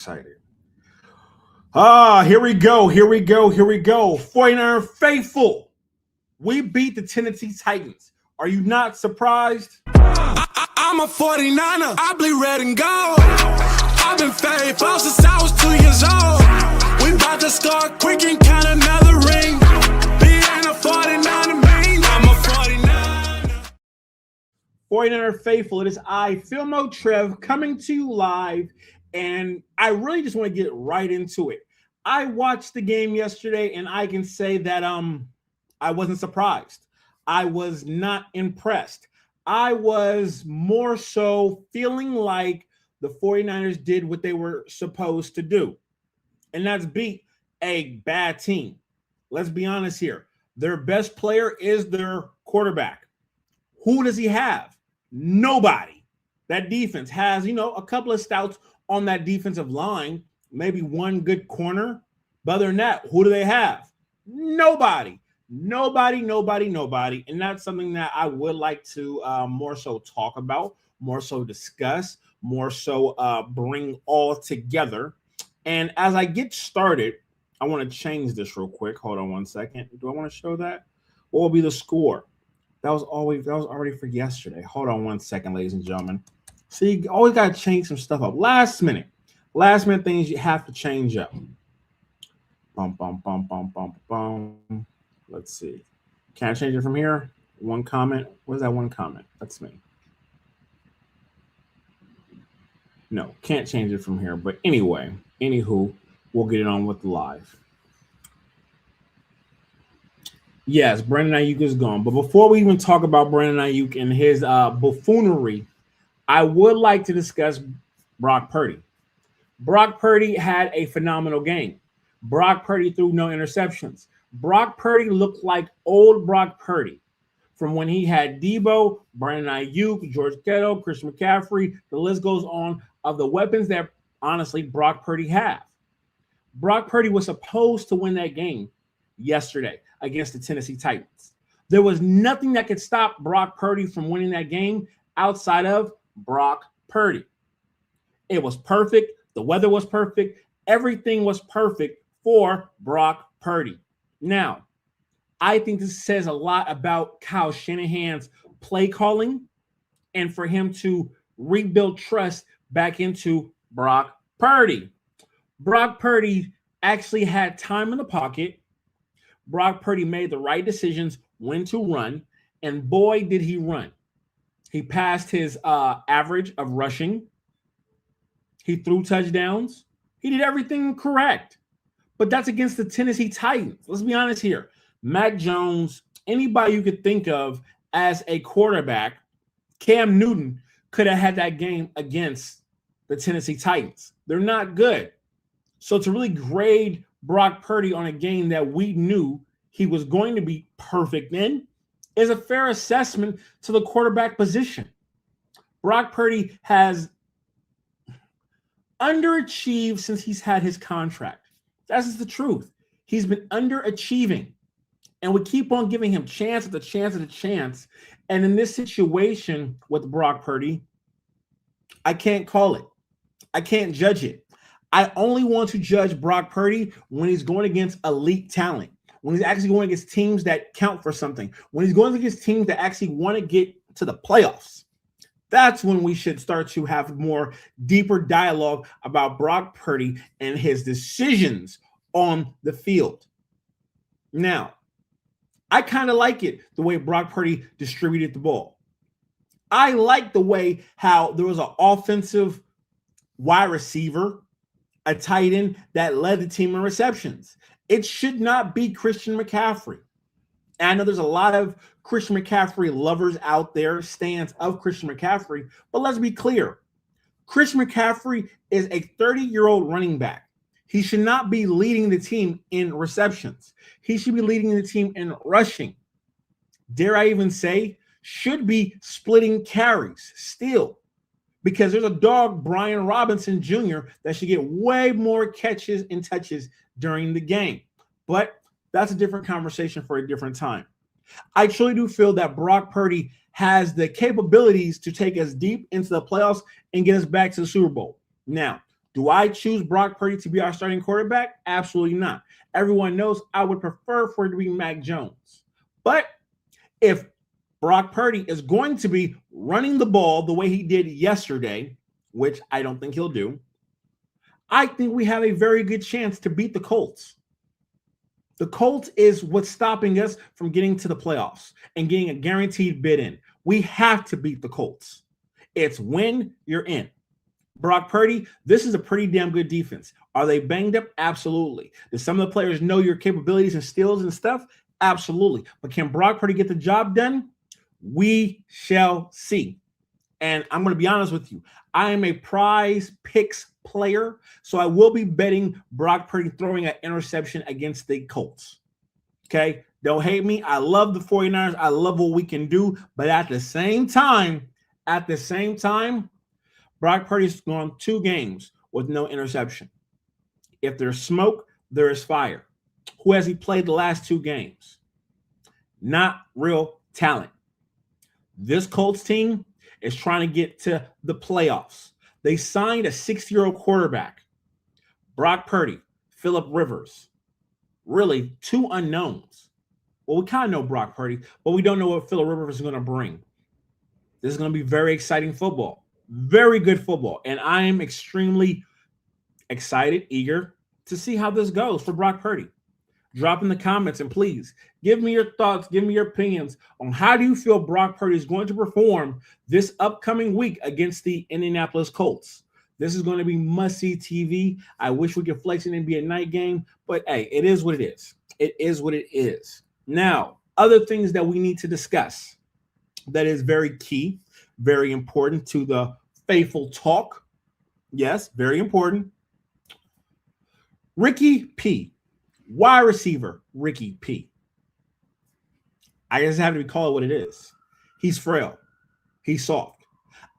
Excited. Here we go. 49er faithful. We beat the Tennessee Titans. Are you not surprised? I'm a 49er. I bleed red and gold. I've been faithful since I was 2 years old. We about to start quick and count another ring. Being a 49er mean I'm a 49er. 49er faithful. It is I, Filmo Trev, coming to you live. And I really just want to get right into it. I watched the game yesterday, and I can say that I wasn't surprised. I was not impressed. I was more so feeling like the 49ers did what they were supposed to do, and that's beat a bad team. Let's be honest here. Their best player is their quarterback. Who does he have? Nobody. That defense has, a couple of stouts on that defensive line, maybe one good corner. But other than that, who do they have? Nobody. And that's something that I would like to more so talk about, more so discuss, more so bring all together. And as I get started, I want to change this real quick. Hold on one second. Do I want to show that? What will be the score? That was already for yesterday. Hold on one second, ladies and gentlemen. See, you always got to change some stuff up. Last minute things you have to change up. Let's see. Can I change it from here? One comment. What is that one comment? That's me. No, can't change it from here. But anywho, we'll get it on with the live. Yes, Brandon Ayuk is gone. But before we even talk about Brandon Ayuk and his buffoonery, I would like to discuss Brock Purdy. Brock Purdy had a phenomenal game. Brock Purdy threw no interceptions. Brock Purdy looked like old Brock Purdy from when he had Debo, Brandon Ayuk, George Kittle, Christian McCaffrey. The list goes on of the weapons that, honestly, Brock Purdy have. Brock Purdy was supposed to win that game yesterday against the Tennessee Titans. There was nothing that could stop Brock Purdy from winning that game outside of Brock Purdy. It was perfect. The weather was perfect. Everything was perfect for Brock Purdy. Now, I think this says a lot about Kyle Shanahan's play calling and for him to rebuild trust back into Brock Purdy. Brock Purdy actually had time in the pocket. Brock Purdy made the right decisions when to run, and boy, did he run. He passed his average of rushing. He threw touchdowns. He did everything correct. But that's against the Tennessee Titans. Let's be honest here. Mac Jones, anybody you could think of as a quarterback, Cam Newton could have had that game against the Tennessee Titans. They're not good. So to really grade Brock Purdy on a game that we knew he was going to be perfect in is a fair assessment to the quarterback position. Brock Purdy has underachieved since he's had his contract. That's just the truth. He's been underachieving. And we keep on giving him chance after chance after chance. And in this situation with Brock Purdy, I can't call it. I can't judge it. I only want to judge Brock Purdy when he's going against elite talent, when he's actually going against teams that count for something, when he's going against teams that actually want to get to the playoffs. That's when we should start to have more deeper dialogue about Brock Purdy and his decisions on the field. Now, I kind of like it the way Brock Purdy distributed the ball. I like the way how there was an offensive wide receiver, a tight end that led the team in receptions. It should not be Christian McCaffrey. And I know there's a lot of Christian McCaffrey lovers out there, stands of Christian McCaffrey, but let's be clear. Christian McCaffrey is a 30-year-old running back. He should not be leading the team in receptions. He should be leading the team in rushing. Dare I even say, should be splitting carries still. Because there's a dog, Brian Robinson Jr., that should get way more catches and touches during the game. But that's a different conversation for a different time. I truly do feel that Brock Purdy has the capabilities to take us deep into the playoffs and get us back to the Super Bowl. Now, Do I choose Brock Purdy to be our starting quarterback? Absolutely not. Everyone knows I would prefer for it to be Mac Jones. But if Brock Purdy is going to be running the ball the way he did yesterday, which I don't think he'll do, I think we have a very good chance to beat the Colts. The Colts is what's stopping us from getting to the playoffs and getting a guaranteed bid in. We have to beat the Colts. It's when you're in. Brock Purdy, this is a pretty damn good defense. Are they banged up? Absolutely. Do some of the players know your capabilities and skills and stuff? Absolutely. But can Brock Purdy get the job done? We shall see. And I'm going to be honest with you. I am a prize picks player, so I will be betting Brock Purdy throwing an interception against the Colts. Okay? Don't hate me. I love the 49ers. I love what we can do. But at the same time, Brock Purdy's gone 2 games with no interception. If there's smoke, there is fire. Who has he played the last 2 games? Not real talent. This Colts team is trying to get to the playoffs. They signed a 6-year-old quarterback, Brock Purdy, Phillip Rivers. Really, 2 unknowns. Well, we kind of know Brock Purdy, but we don't know what Phillip Rivers is going to bring. This is going to be very exciting football. Very good football. And I am extremely excited, eager to see how this goes for Brock Purdy. Drop in the comments and please give me your thoughts, give me your opinions on how do you feel Brock Purdy is going to perform this upcoming week against the Indianapolis Colts. This is going to be must-see TV. I wish we could flex it and be a night game, but hey, it is what it is. It is what it is. Now, other things that we need to discuss that is very key, very important to the faithful talk. Yes, very important. Ricky P. Wide receiver, Ricky P. I just have to call it what it is. He's frail. He's soft.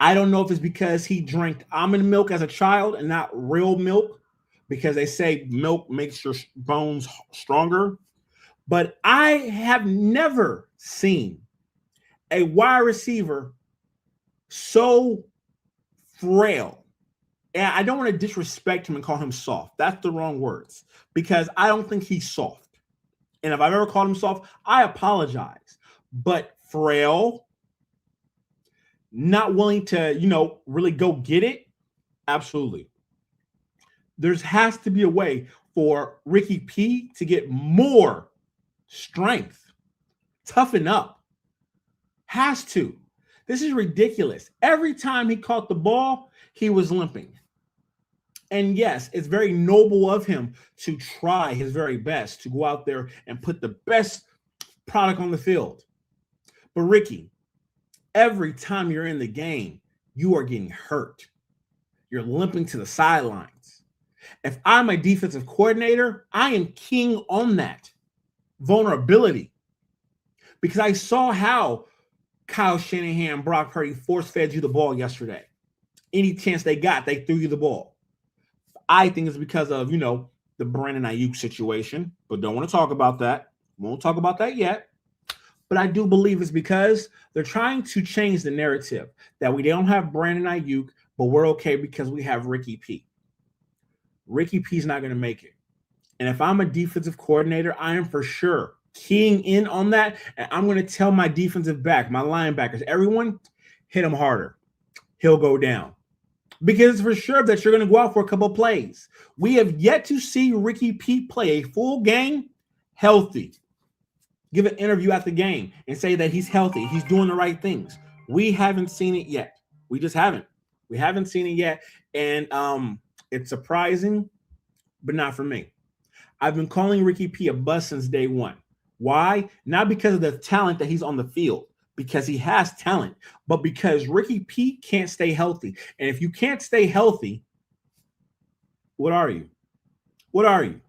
I don't know if it's because he drank almond milk as a child and not real milk, because they say milk makes your bones stronger. But I have never seen a wide receiver so frail. And I don't want to disrespect him and call him soft. That's the wrong words, because I don't think he's soft. And if I've ever called him soft, I apologize. But frail, not willing to, really go get it, absolutely. There has to be a way for Ricky P to get more strength, toughen up. Has to. This is ridiculous. Every time he caught the ball, he was limping. And yes, it's very noble of him to try his very best to go out there and put the best product on the field. But Ricky, every time you're in the game, you are getting hurt. You're limping to the sidelines. If I'm a defensive coordinator, I am keying on that vulnerability, because I saw how Kyle Shanahan, Brock Purdy force-fed you the ball yesterday. Any chance they got, they threw you the ball. I think it's because of, the Brandon Ayuk situation, but don't want to talk about that. Won't talk about that yet. But I do believe it's because they're trying to change the narrative that we don't have Brandon Ayuk, but we're okay because we have Ricky P. Ricky P's not going to make it. And if I'm a defensive coordinator, I am for sure keying in on that. And I'm going to tell my defensive back, my linebackers, everyone, hit him harder. He'll go down. Because it's for sure that you're going to go out for a couple of plays. We have yet to see Ricky P play a full game healthy. Give an interview at the game and say that he's healthy. He's doing the right things. We haven't seen it yet. We just haven't. We haven't seen it yet. And it's surprising, but not for me. I've been calling Ricky P a bust since day one. Why? Not because of the talent that he's on the field, because he has talent, but because Ricky P can't stay healthy. And if you can't stay healthy, what are you? What are you?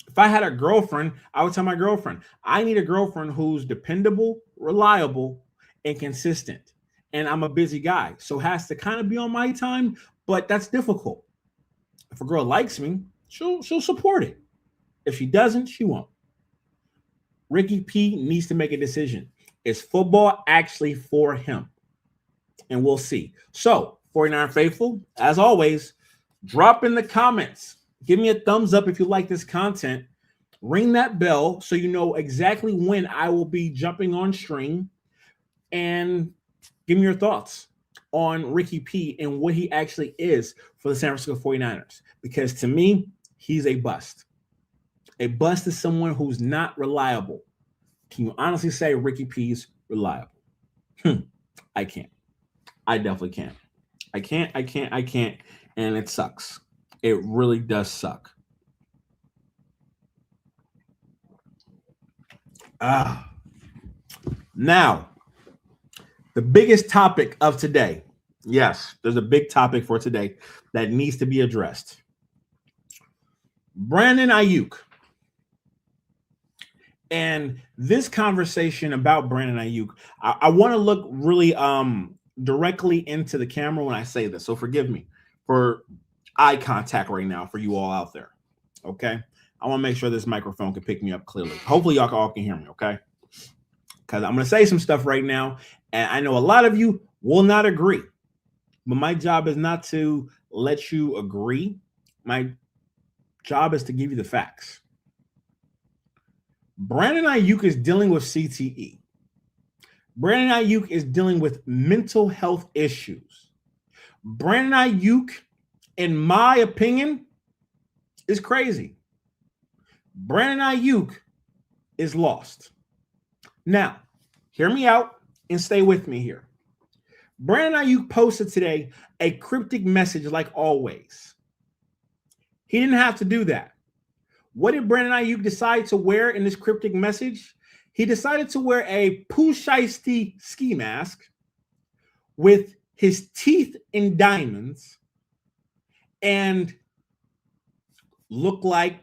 If I had a girlfriend, I would tell my girlfriend, I need a girlfriend who's dependable, reliable, and consistent. And I'm a busy guy, so has to kind of be on my time, but that's difficult. If a girl likes me, she'll support it. If she doesn't, she won't. Ricky P needs to make a decision. Is football actually for him? And we'll see. So, 49 faithful, as always, Drop in the comments. Give me a thumbs up if you like this content. Ring that bell so you know exactly when I will be jumping on stream. And give me your thoughts on Ricky P and what he actually is for the San Francisco 49ers. Because to me, he's a bust. A bust is someone who's not reliable. Can you honestly say Ricky P's reliable? I can't. I definitely can't. I can't. And it sucks. It really does suck. Now, the biggest topic of today. Yes, there's a big topic for today that needs to be addressed. Brandon Ayuk. And this conversation about Brandon Ayuk, I want to look really directly into the camera when I say this. So forgive me for eye contact right now for you all out there. Okay. I want to make sure this microphone can pick me up clearly. Hopefully y'all all can hear me. Okay. Because I'm going to say some stuff right now. And I know a lot of you will not agree. But my job is not to let you agree. My job is to give you the facts. Brandon Ayuk is dealing with CTE. Brandon Ayuk is dealing with mental health issues. Brandon Ayuk, in my opinion, is crazy. Brandon Ayuk is lost. Now, hear me out and stay with me here. Brandon Ayuk posted today a cryptic message like always. He didn't have to do that. What did Brandon Ayuk decide to wear in this cryptic message? He decided to wear a Pooh Shiesty ski mask with his teeth in diamonds and look like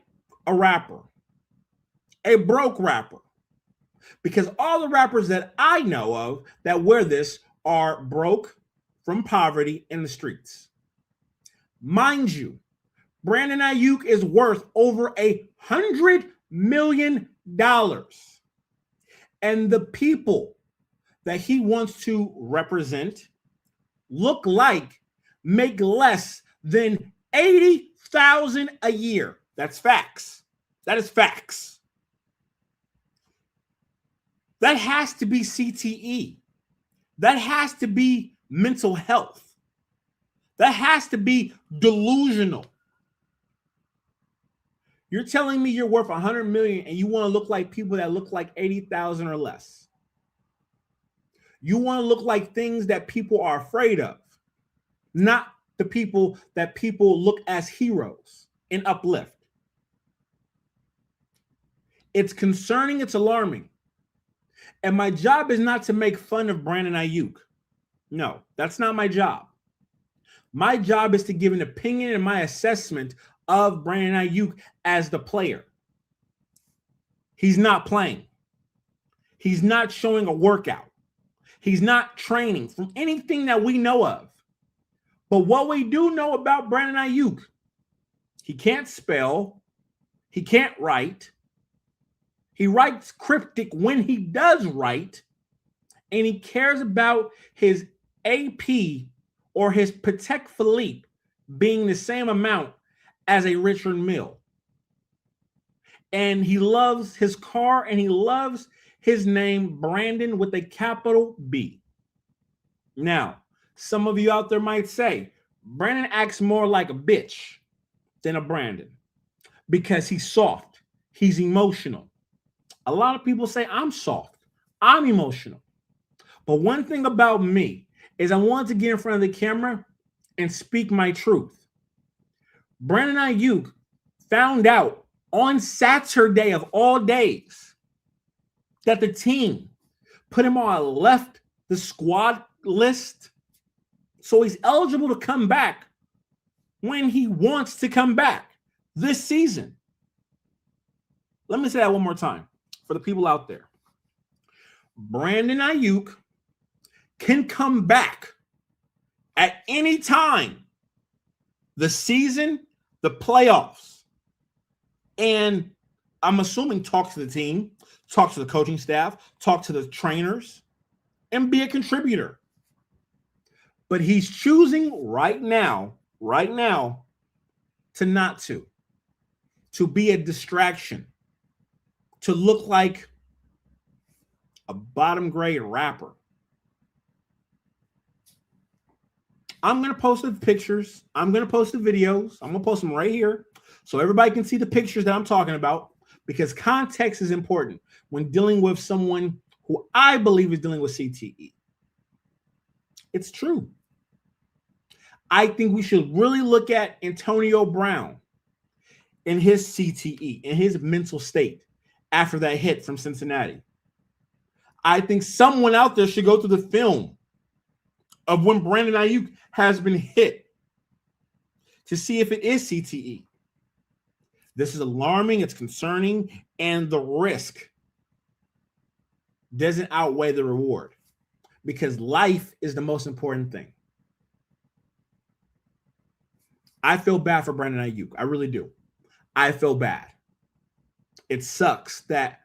a rapper, a broke rapper. Because all the rappers that I know of that wear this are broke from poverty in the streets. Mind you, Brandon Ayuk is worth over $100 million. And the people that he wants to represent look like make less than $80,000 a year. That's facts. That is facts. That has to be CTE. That has to be mental health. That has to be delusional. You're telling me you're worth $100 million and you want to look like people that look like 80,000 or less. You want to look like things that people are afraid of, not the people that people look as heroes and uplift. It's concerning, it's alarming. And my job is not to make fun of Brandon Ayuk. No, that's not my job. My job is to give an opinion and my assessment of Brandon Ayuk as the player. He's not playing. He's not showing a workout. He's not training from anything that we know of. But what we do know about Brandon Ayuk, he can't spell. He can't write. He writes cryptic when he does write. And he cares about his AP or his Patek Philippe being the same amount as a Richard Mille. And he loves his car and he loves his name, Brandon, with a capital B. Now, some of you out there might say, Brandon acts more like a bitch than a Brandon because he's soft. He's emotional. A lot of people say I'm soft. I'm emotional. But one thing about me is I want to get in front of the camera and speak my truth. Brandon Ayuk found out on Saturday of all days that the team put him on left the squad list. So he's eligible to come back when he wants to come back this season. Let me say that one more time for the people out there. Brandon Ayuk can come back at any time the season, the playoffs, and I'm assuming talk to the team, talk to the coaching staff, talk to the trainers, and be a contributor. But he's choosing right now to not to be a distraction, to look like a bottom grade rapper. I'm going to post the pictures. I'm going to post the videos. I'm going to post them right here so everybody can see the pictures that I'm talking about, because context is important when dealing with someone who I believe is dealing with CTE. It's true. I think we should really look at Antonio Brown in his CTE, in his mental state after that hit from Cincinnati. I think someone out there should go through the film of when Brandon Ayuk has been hit to see if it is CTE. This is alarming, it's concerning, and the risk doesn't outweigh the reward, because life is the most important thing. I feel bad for Brandon Ayuk. I really do. I feel bad. It sucks that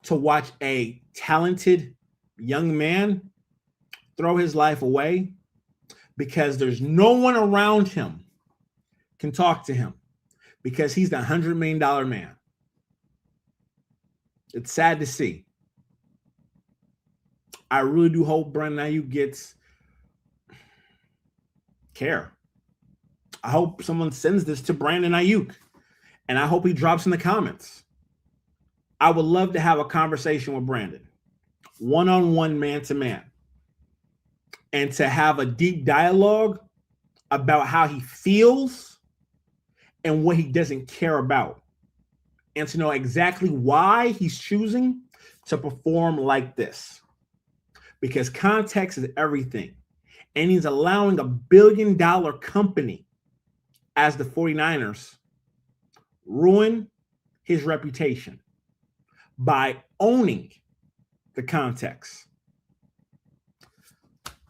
to watch a talented young man throw his life away because there's no one around him can talk to him, because he's the $100 million man. It's sad to see. I really do hope Brandon Ayuk gets care. I hope someone sends this to Brandon Ayuk, and I hope he drops in the comments. I would love to have a conversation with Brandon, one-on-one, man-to-man, and to have a deep dialogue about how he feels and what he doesn't care about, and to know exactly why he's choosing to perform like this. Because context is everything. And he's allowing a $1 billion company as the 49ers ruin his reputation by owning the context.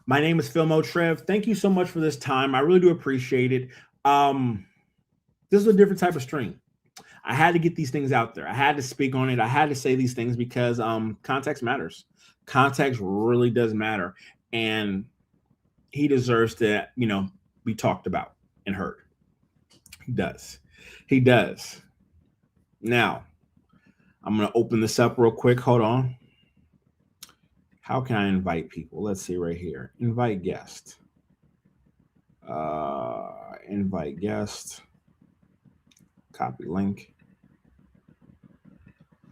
My name is Phil Trev. Thank you so much for this time. I really do appreciate it. This is a different type of stream. I had to get these things out there. I had to speak on it. I had to say these things because context matters. Context really does matter. And he deserves to, be talked about and heard. He does. He does. Now, I'm going to open this up real quick. Hold on. How can I invite people? Let's see right here. Invite guest. Invite guest. Copy link.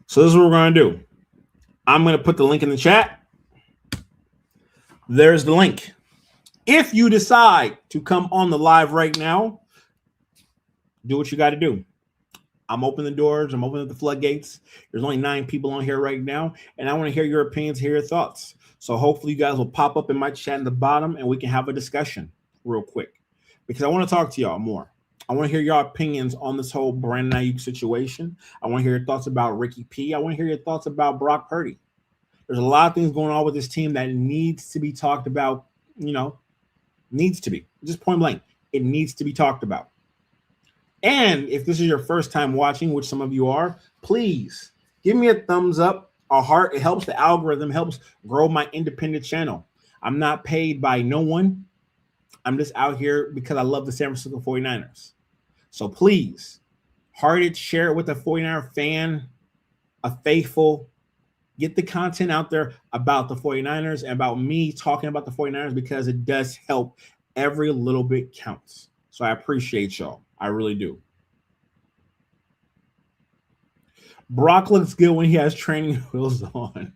So this is what we're going to do. I'm going to put the link in the chat. There's the link. If you decide to come on the live right now, do what you got to do. I'm opening the doors. I'm opening the floodgates. There's only 9 people on here right now, and I want to hear your opinions, hear your thoughts. So hopefully you guys will pop up in my chat in the bottom, and we can have a discussion real quick, because I want to talk to y'all more. I want to hear your opinions on this whole Brandon Ayuk situation. I want to hear your thoughts about Ricky P. I want to hear your thoughts about Brock Purdy. There's a lot of things going on with this team that needs to be talked about, needs to be. Just point blank. It needs to be talked about. And if this is your first time watching, which some of you are, please give me a thumbs up, a heart. It helps the algorithm, helps grow my independent channel. I'm not paid by no one. I'm just out here because I love the San Francisco 49ers. So please, heart it, share it with a 49er fan, a faithful. Get the content out there about the 49ers and about me talking about the 49ers, because it does help. Every little bit counts. So I appreciate y'all. I really do. Brock looks good when he has training wheels on.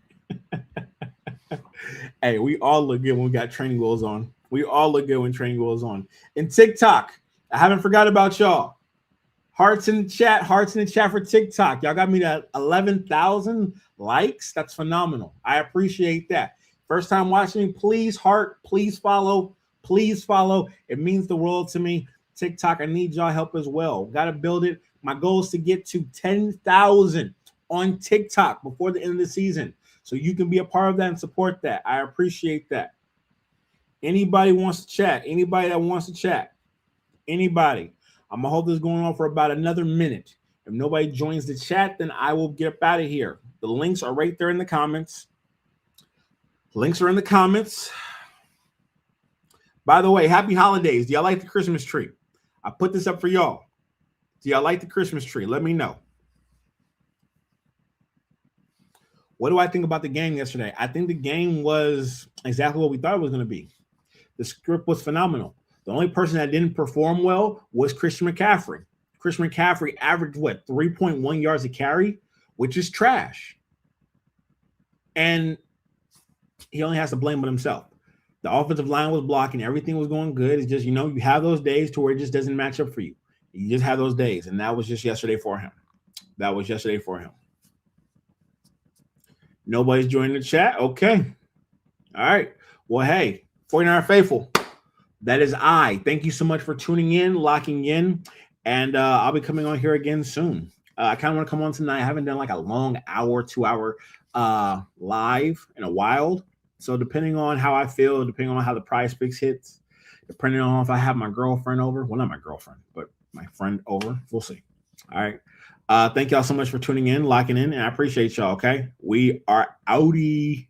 Hey, we all look good when we got training wheels on. We all look good when training wheels on. And TikTok, I haven't forgot about y'all. Hearts in the chat for TikTok. Y'all got me to 11,000 likes. That's phenomenal. I appreciate that. First time watching, please heart, please follow. Please follow. It means the world to me. TikTok, I need y'all help as well. Got to build it. My goal is to get to 10,000 on TikTok before the end of the season. So you can be a part of that and support that. I appreciate that. Anybody wants to chat? Anybody that wants to chat? Anybody? I'm going to hold this going on for about another minute. If nobody joins the chat, then I will get up out of here. The links are right there in the comments. Links are in the comments. By the way, happy holidays. Do y'all like the Christmas tree? I put this up for y'all. Do y'all like the Christmas tree? Let me know. What do I think about the game yesterday? I think the game was exactly what we thought it was going to be. The script was phenomenal. The only person that didn't perform well was Christian McCaffrey. Christian McCaffrey averaged what, 3.1 yards a carry, which is trash. And he only has to blame it himself. The offensive line was blocking. Everything was going good. It's just, you have those days to where it just doesn't match up for you. You just have those days. And that was just yesterday for him. Nobody's joining the chat. Okay. All right. Well, hey, 49 faithful. That is I. Thank you so much for tuning in, locking in. And I'll be coming on here again soon. I kind of want to come on tonight. I haven't done like a long hour, 2-hour live in a while. So depending on how I feel, depending on how the Prize Picks hits, depending on if I have my girlfriend over, well, not my girlfriend, but my friend over, we'll see. All right. Thank y'all so much for tuning in, locking in, and I appreciate y'all. Okay. We are outie.